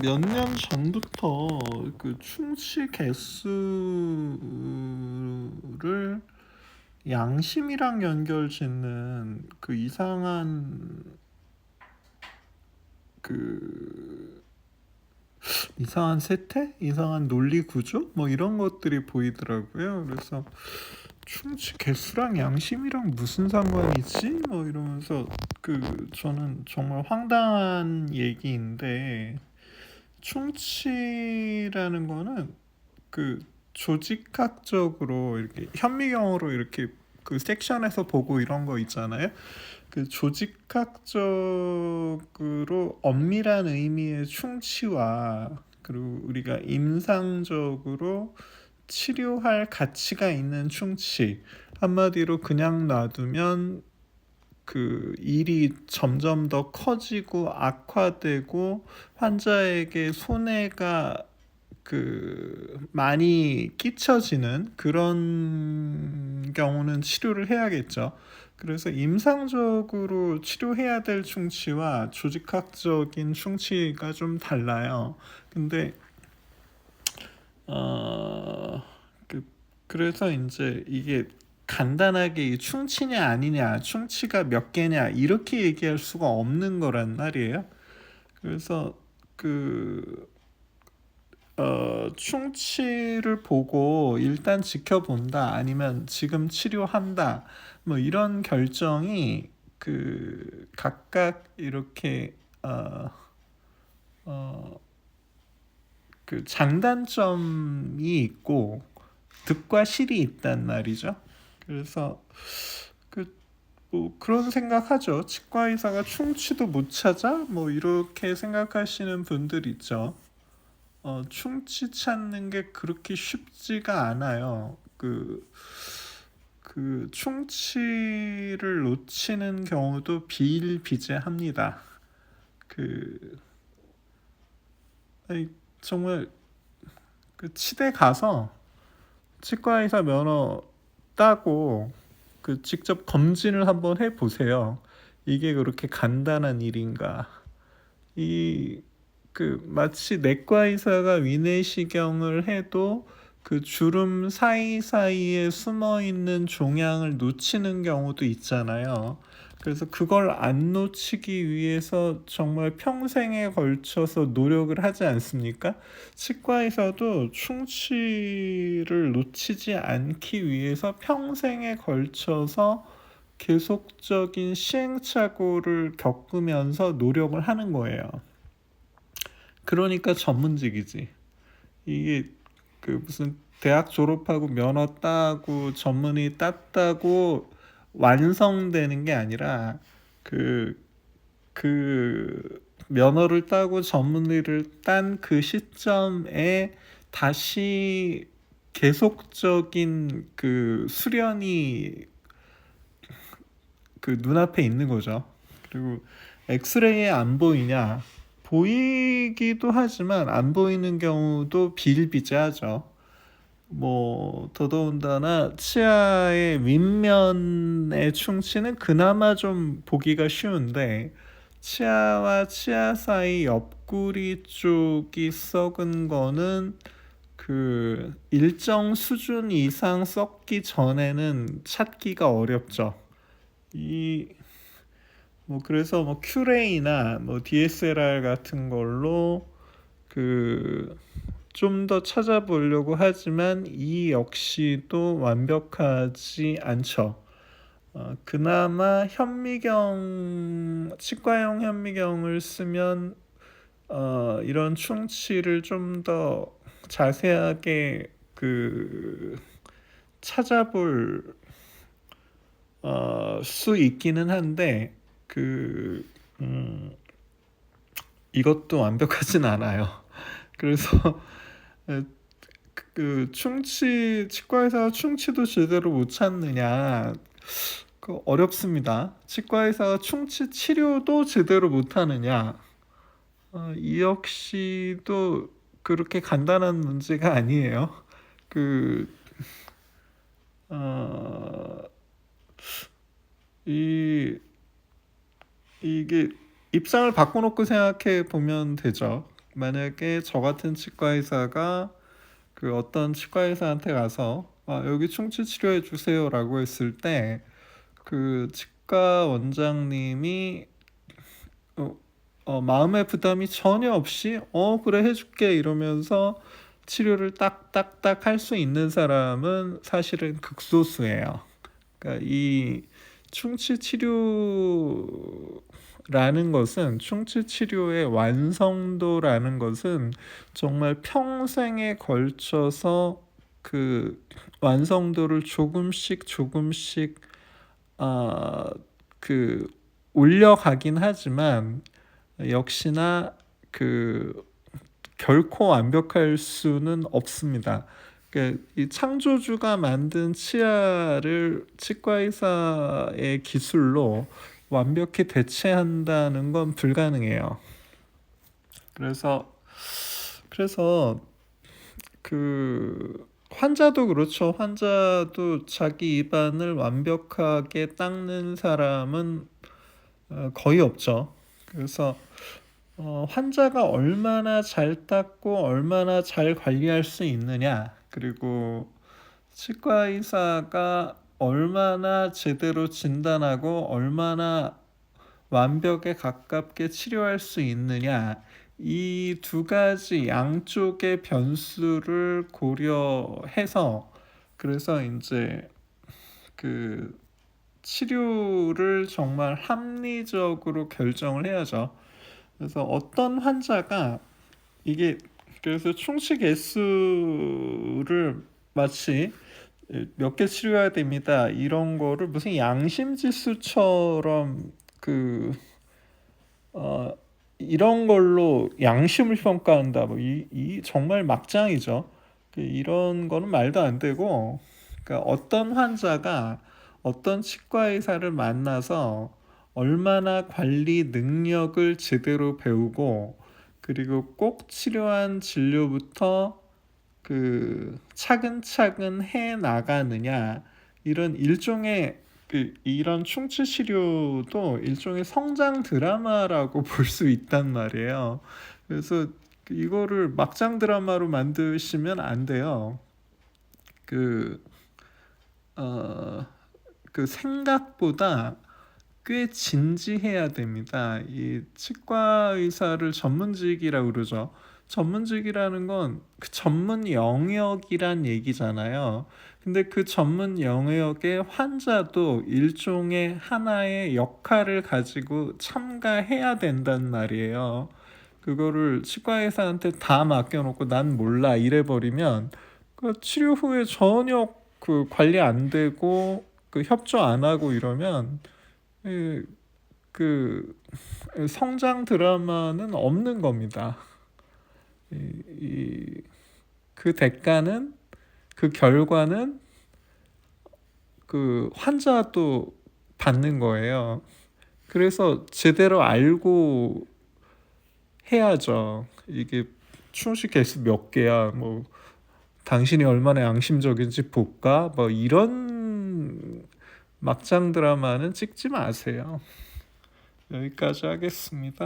몇 년 전부터 그 충치 개수를 양심이랑 연결짓는 그 그 이상한 세태? 이상한 논리 구조? 뭐 이런 것들이 보이더라고요. 그래서 충치 개수랑 양심이랑 무슨 상관이지? 뭐 이러면서 저는 정말 황당한 얘기인데, 충치라는 거는 그 조직학적으로 이렇게 현미경으로 이렇게 그 섹션에서 보고 이런 거 있잖아요. 그 조직학적으로 엄밀한 의미의 충치와, 그리고 우리가 임상적으로 치료할 가치가 있는 충치, 한마디로 그냥 놔두면 그 일이 점점 더 커지고 악화되고 환자에게 손해가 많이 끼쳐지는 그런 경우는 치료를 해야겠죠. 그래서 임상적으로 치료해야 될 충치와 조직학적인 충치가 좀 달라요. 근데 어, 그래서 이제 이게 간단하게 이 충치냐 아니냐, 충치가 몇 개냐 이렇게 얘기할 수가 없는 거란 말이에요. 그래서 충치를 보고 일단 지켜본다, 아니면 지금 치료한다, 뭐 이런 결정이 각각 이렇게 어, 장단점이 있고 득과 실이 있단 말이죠. 그래서 뭐 그런 생각하죠. 치과 의사가 충치도 못 찾아? 뭐 이렇게 생각하시는 분들 있죠. 충치 찾는 게 그렇게 쉽지가 않아요. 충치를 놓치는 경우도 비일비재합니다. 그 아니, 정말 치대 가서 치과의사 면허 따고 직접 검진을 한번 해보세요. 이게 그렇게 간단한 일인가? 이 마치 내과 의사가 위내시경을 해도 그 주름 사이사이에 숨어 있는 종양을 놓치는 경우도 있잖아요. 그래서 그걸 안 놓치기 위해서 정말 평생에 걸쳐서 노력을 하지 않습니까? 치과에서도 충치를 놓치지 않기 위해서 평생에 걸쳐서 계속적인 시행착오를 겪으면서 노력을 하는 거예요. 그러니까 전문직이지. 이게 무슨 대학 졸업하고 면허 따고 전문의 땄다고 완성되는 게 아니라 그, 면허를 따고 전문의를 딴 그 시점에 다시 계속적인 수련이 눈앞에 있는 거죠. 그리고 엑스레이에 안 보이냐? 보이기도 하지만 안 보이는 경우도 비일비재하죠. 뭐 더더군다나 치아의 윗면의 충치는 그나마 좀 보기가 쉬운데, 치아와 치아 사이 옆구리 쪽이 썩은 거는 일정 수준 이상 썩기 전에는 찾기가 어렵죠. 그래서 뭐 큐레이나 뭐 DSLR 같은 걸로 좀 더 찾아보려고 하지만 이 역시도 완벽하지 않죠. 그나마 치과용 현미경을 쓰면 이런 충치를 좀 더 자세하게 찾아볼 수 있기는 한데, 이것도 완벽하진 않아요. 그래서 치과의사가 충치도 제대로 못 찾느냐, 어렵습니다. 치과의사가 충치 치료도 제대로 못 하느냐, 이 역시도 그렇게 간단한 문제가 아니에요. 그, 어, 이, 이게 입장을 바꿔놓고 생각해 보면 되죠. 만약에 저 같은 치과 의사가 그 어떤 치과 의사한테 가서 여기 충치 치료해 주세요라고 했을 때 그 치과 원장님이 마음의 부담이 전혀 없이 그래 해줄게 이러면서 치료를 딱딱딱 할 수 있는 사람은 사실은 극소수예요. 그러니까 이 충치 치료라는 것은 충치 치료의 완성도라는 것은 정말 평생에 걸쳐서 그 완성도를 조금씩 그 올려가긴 하지만 역시나 그 결코 완벽할 수는 없습니다. 그러니까 이 창조주가 만든 치아를 치과 의사의 기술로 완벽히 대체한다는 건 불가능해요. 그래서 그 환자도 그렇죠. 환자도 자기 입안을 완벽하게 닦는 사람은 거의 없죠. 그래서 환자가 얼마나 잘 닦고 얼마나 잘 관리할 수 있느냐, 그리고 치과 의사가 얼마나 제대로 진단하고 얼마나 완벽에 가깝게 치료할 수 있느냐, 이 두 가지 양쪽의 변수를 고려해서 그래서 이제 그 치료를 정말 합리적으로 결정을 해야죠. 그래서 어떤 환자가 이게 그래서 충치 개수를 마치 몇 개 치료해야 됩니다 이런 거를 무슨 양심 지수처럼 이런 걸로 양심을 평가한다 이 정말 막장이죠. 이런 거는 말도 안 되고, 그러니까 어떤 환자가 어떤 치과 의사를 만나서 얼마나 관리 능력을 제대로 배우고 그리고 꼭 치료한 진료부터 그 차근차근 해 나가느냐, 이런 일종의 이런 충치 치료도 일종의 성장 드라마라고 볼 수 있단 말이에요. 그래서 이거를 막장 드라마로 만드시면 안 돼요. 그 생각보다 꽤 진지해야 됩니다. 이 치과 의사를 전문직이라고 그러죠. 전문직이라는 건 그 전문 영역이란 얘기잖아요. 근데 그 전문 영역의 환자도 일종의 하나의 역할을 가지고 참가해야 된단 말이에요. 그거를 치과 의사한테 다 맡겨놓고 난 몰라 이래버리면 그 치료 후에 전혀 그 관리 안 되고 그 협조 안 하고 이러면 그 성장 드라마는 없는 겁니다. 그 대가는, 그 결과는 그 환자도 받는 거예요. 그래서 제대로 알고 해야죠. 이게 충치 개수 몇 개야, 뭐 당신이 얼마나 양심적인지 볼까, 뭐 이런 막장 드라마는 찍지 마세요. 여기까지 하겠습니다.